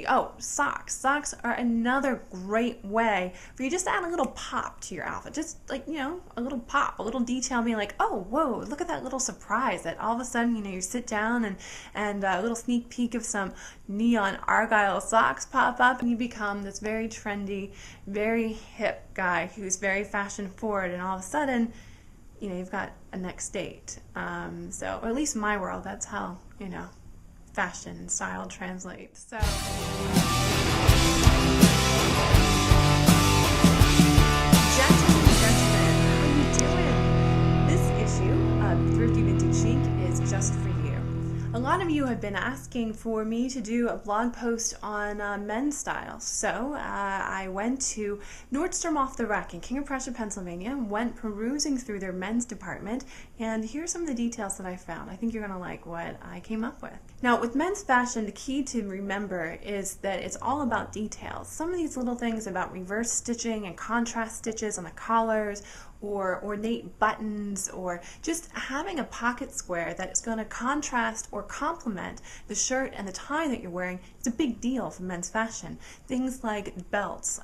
Oh, socks. Socks are another great way for you just to add a little pop to your outfit. Just like, a little pop, a little detail, being like, oh, whoa, look at that little surprise that all of a sudden, you sit down and a little sneak peek of some neon argyle socks pop up, and you become this very trendy, very hip guy who's very fashion forward, and all of a sudden, you've got a next date. So, or at least in my world, that's how, fashion and style translates. So gentlemen, how are you doing? This issue of Thrifty Vintage Chic is just for you. A lot of you have been asking for me to do a blog post on men's styles. So I went to Nordstrom Off the Rack in King of Prussia, Pennsylvania, went perusing through their men's department, and here's some of the details that I found. I think you're going to like what I came up with. Now, with men's fashion, the key to remember is that it's all about details. Some of these little things about reverse stitching and contrast stitches on the collars, or ornate buttons, or just having a pocket square that is going to contrast or complement the shirt and the tie that you're wearing. It's a big deal for men's fashion. Things like belts.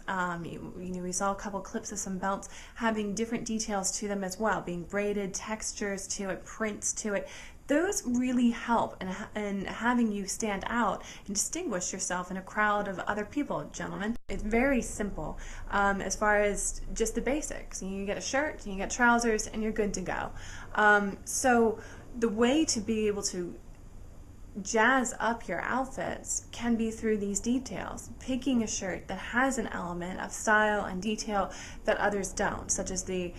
We saw a couple clips of some belts having different details to them as well, being braided, textures to it, prints to it. Those really help in having you stand out and distinguish yourself in a crowd of other people, gentlemen. It's very simple as far as just the basics. You get a shirt, you get trousers, and you're good to go. So the way to be able to jazz up your outfits can be through these details. Picking a shirt that has an element of style and detail that others don't, such as the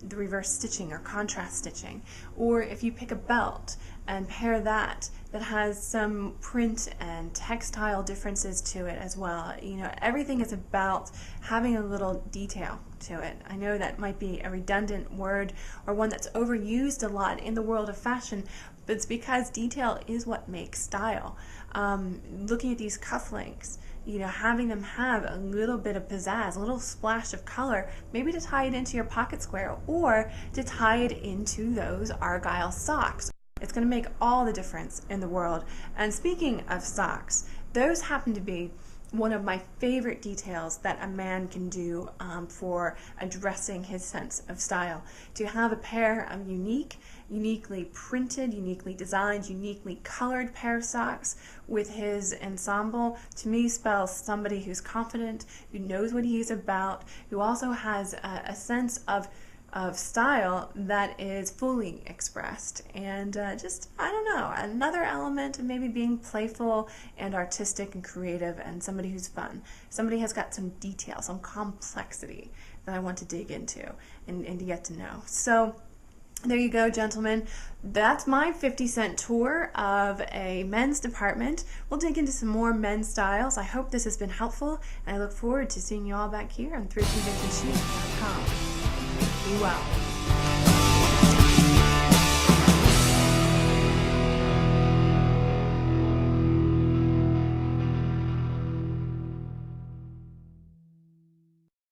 reverse stitching or contrast stitching. Or if you pick a belt and pair that has some print and textile differences to it as well. Everything is about having a little detail to it. I know that might be a redundant word or one that's overused a lot in the world of fashion, but it's because detail is what makes style. Looking at these cufflinks, having them have a little bit of pizzazz, a little splash of color, maybe to tie it into your pocket square or to tie it into those argyle socks. It's going to make all the difference in the world. And speaking of socks, those happen to be one of my favorite details that a man can do for addressing his sense of style. To have a pair of uniquely printed, uniquely designed, uniquely colored pair of socks with his ensemble, to me spells somebody who's confident, who knows what he's about, who also has a sense of style that is fully expressed, and I don't know, another element of maybe being playful and artistic and creative, and somebody who's fun. Somebody has got some detail, some complexity that I want to dig into and to get to know. So there you go, gentlemen. That's my 50-cent tour of a men's department. We'll dig into some more men's styles. I hope this has been helpful, and I look forward to seeing you all back here on thriftyvintagechic.com. Be well.